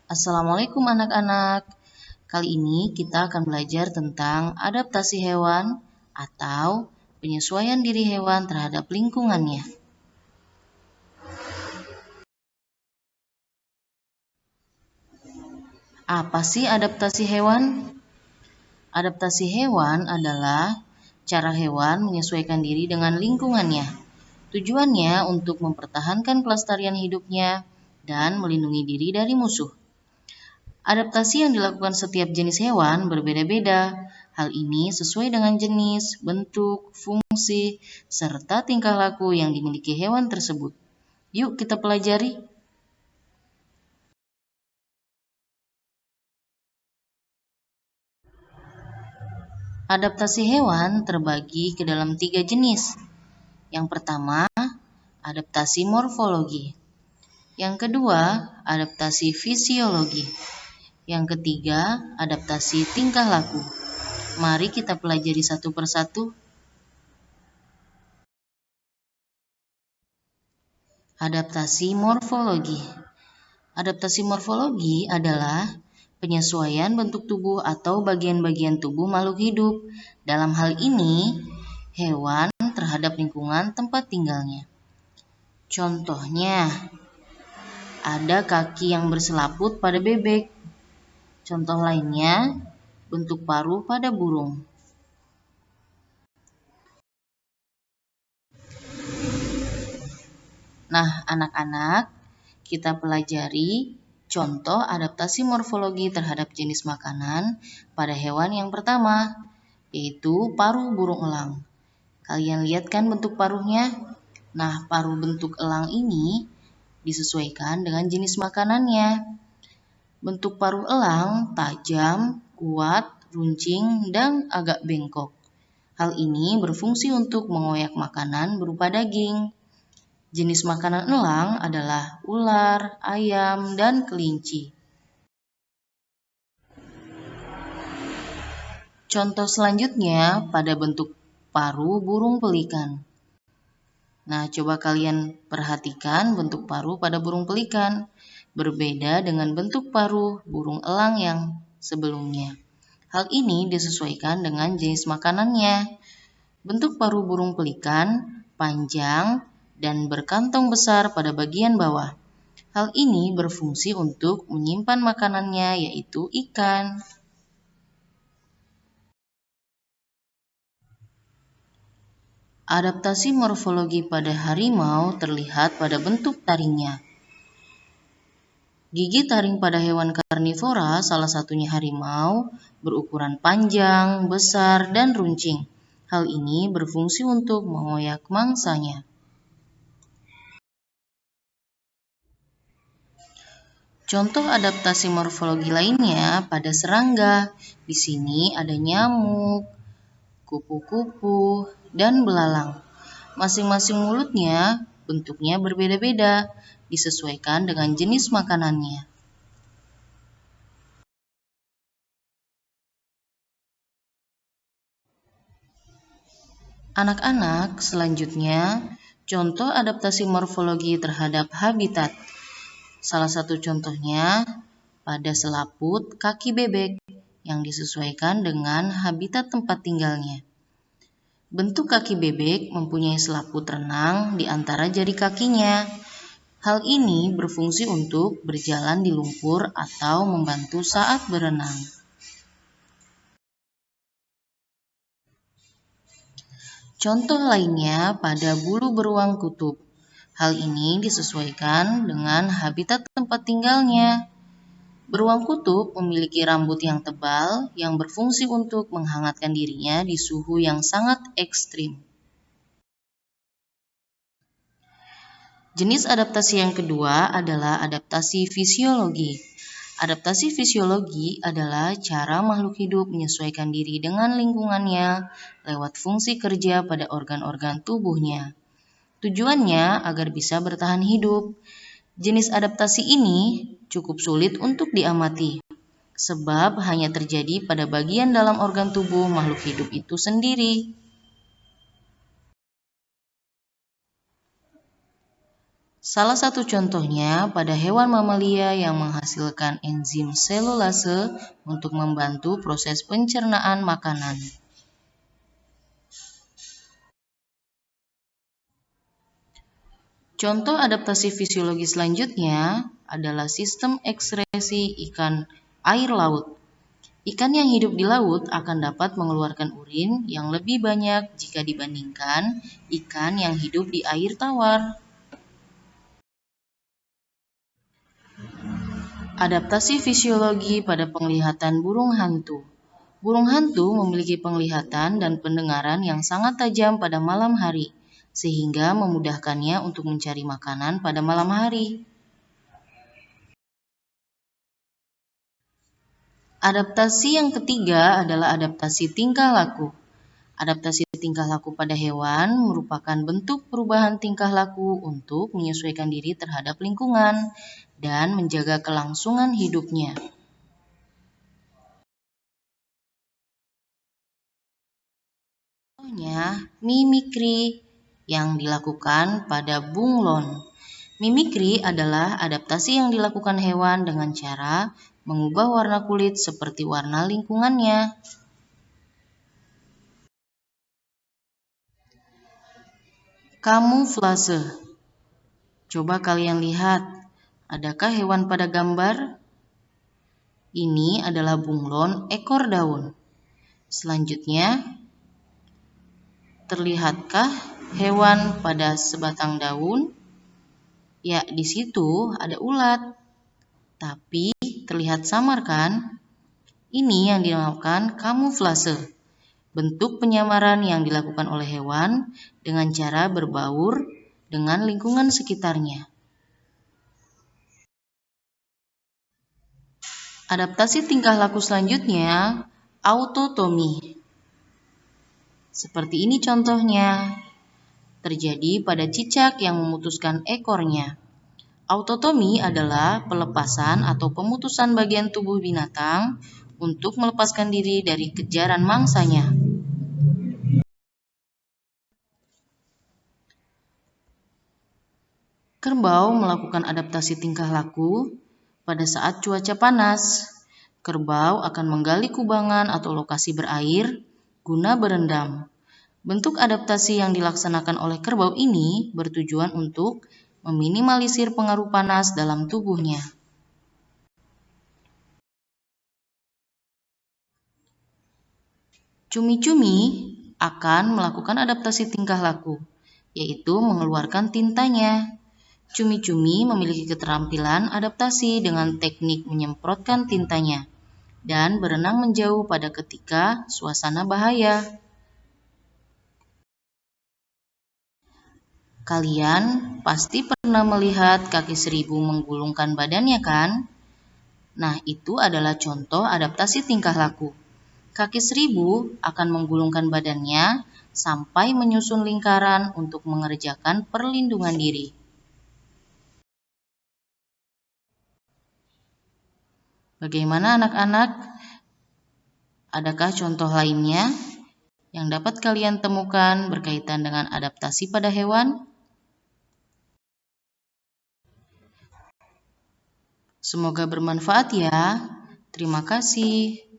Assalamualaikum anak-anak. Kali ini kita akan belajar tentang adaptasi hewan atau penyesuaian diri hewan terhadap lingkungannya. Apa sih adaptasi hewan? Adaptasi hewan adalah cara hewan menyesuaikan diri dengan lingkungannya. Tujuannya untuk mempertahankan kelestarian hidupnya dan melindungi diri dari musuh. Adaptasi yang dilakukan setiap jenis hewan berbeda-beda. Hal ini sesuai dengan jenis, bentuk, fungsi, serta tingkah laku yang dimiliki hewan tersebut. Yuk kita pelajari. Adaptasi hewan terbagi ke dalam 3 jenis. Yang pertama, adaptasi morfologi. Yang kedua, adaptasi fisiologi. Yang ketiga, adaptasi tingkah laku. Mari kita pelajari satu persatu. Adaptasi morfologi. Adaptasi morfologi adalah penyesuaian bentuk tubuh atau bagian-bagian tubuh makhluk hidup. Dalam hal ini, hewan terhadap lingkungan tempat tinggalnya. Contohnya, ada kaki yang berselaput pada bebek. Contoh lainnya, bentuk paruh pada burung. Nah, anak-anak, kita pelajari contoh adaptasi morfologi terhadap jenis makanan pada hewan yang pertama, yaitu paruh burung elang. Kalian lihat kan bentuk paruhnya? Nah, paruh bentuk elang ini disesuaikan dengan jenis makanannya. Bentuk paruh elang tajam, kuat, runcing, dan agak bengkok. Hal ini berfungsi untuk mengoyak makanan berupa daging. Jenis makanan elang adalah ular, ayam, dan kelinci. Contoh selanjutnya pada bentuk paruh burung pelikan. Nah, coba kalian perhatikan bentuk paruh pada burung pelikan. Berbeda dengan bentuk paruh burung elang yang sebelumnya. Hal ini disesuaikan dengan jenis makanannya. Bentuk paruh burung pelikan panjang dan berkantong besar pada bagian bawah. Hal ini berfungsi untuk menyimpan makanannya, yaitu ikan. Adaptasi morfologi pada harimau terlihat pada bentuk taringnya. Gigi taring pada hewan karnivora, salah satunya harimau, berukuran panjang, besar, dan runcing. Hal ini berfungsi untuk mengoyak mangsanya. Contoh adaptasi morfologi lainnya pada serangga. Di sini ada nyamuk, kupu-kupu, dan belalang. Masing-masing mulutnya bentuknya berbeda-beda, disesuaikan dengan jenis makanannya. Anak-anak, selanjutnya contoh adaptasi morfologi terhadap habitat. Salah satu contohnya pada selaput kaki bebek yang disesuaikan dengan habitat tempat tinggalnya. Bentuk kaki bebek mempunyai selaput renang di antara jari kakinya. Hal ini berfungsi untuk berjalan di lumpur atau membantu saat berenang. Contoh lainnya pada bulu beruang kutub. Hal ini disesuaikan dengan habitat tempat tinggalnya. Beruang kutub memiliki rambut yang tebal yang berfungsi untuk menghangatkan dirinya di suhu yang sangat ekstrim. Jenis adaptasi yang kedua adalah adaptasi fisiologi. Adaptasi fisiologi adalah cara makhluk hidup menyesuaikan diri dengan lingkungannya lewat fungsi kerja pada organ-organ tubuhnya. Tujuannya agar bisa bertahan hidup. Jenis adaptasi ini cukup sulit untuk diamati, sebab hanya terjadi pada bagian dalam organ tubuh makhluk hidup itu sendiri. Salah satu contohnya pada hewan mamalia yang menghasilkan enzim selulase untuk membantu proses pencernaan makanan. Contoh adaptasi fisiologi selanjutnya adalah sistem ekskresi ikan air laut. Ikan yang hidup di laut akan dapat mengeluarkan urin yang lebih banyak jika dibandingkan ikan yang hidup di air tawar. Adaptasi fisiologi pada penglihatan burung hantu. Burung hantu memiliki penglihatan dan pendengaran yang sangat tajam pada malam hari, sehingga memudahkannya untuk mencari makanan pada malam hari. Adaptasi yang ketiga adalah adaptasi tingkah laku. Adaptasi tingkah laku pada hewan merupakan bentuk perubahan tingkah laku untuk menyesuaikan diri terhadap lingkungan dan menjaga kelangsungan hidupnya. Contohnya, mimikri yang dilakukan pada bunglon. Mimikri adalah adaptasi yang dilakukan hewan dengan cara mengubah warna kulit seperti warna lingkungannya. Kamuflase. Coba kalian lihat, adakah hewan pada gambar? Ini adalah bunglon ekor daun. Selanjutnya, terlihatkah hewan pada sebatang daun? Ya, di situ ada ulat. Tapi terlihat samar kan? Ini yang dinamakan kamuflase. Bentuk penyamaran yang dilakukan oleh hewan dengan cara berbaur dengan lingkungan sekitarnya. Adaptasi tingkah laku selanjutnya, autotomi. Seperti ini contohnya, terjadi pada cicak yang memutuskan ekornya. Autotomi adalah pelepasan atau pemutusan bagian tubuh binatang untuk melepaskan diri dari kejaran mangsanya. Kerbau melakukan adaptasi tingkah laku pada saat cuaca panas. Kerbau akan menggali kubangan atau lokasi berair guna berendam. Bentuk adaptasi yang dilaksanakan oleh kerbau ini bertujuan untuk meminimalisir pengaruh panas dalam tubuhnya. Cumi-cumi akan melakukan adaptasi tingkah laku, yaitu mengeluarkan tintanya. Cumi-cumi memiliki keterampilan adaptasi dengan teknik menyemprotkan tintanya dan berenang menjauh pada ketika suasana bahaya. Kalian pasti pernah melihat kaki seribu menggulungkan badannya kan? Nah, itu adalah contoh adaptasi tingkah laku. Kaki seribu akan menggulungkan badannya sampai menyusun lingkaran untuk mengerjakan perlindungan diri. Bagaimana anak-anak? Adakah contoh lainnya yang dapat kalian temukan berkaitan dengan adaptasi pada hewan? Semoga bermanfaat ya. Terima kasih.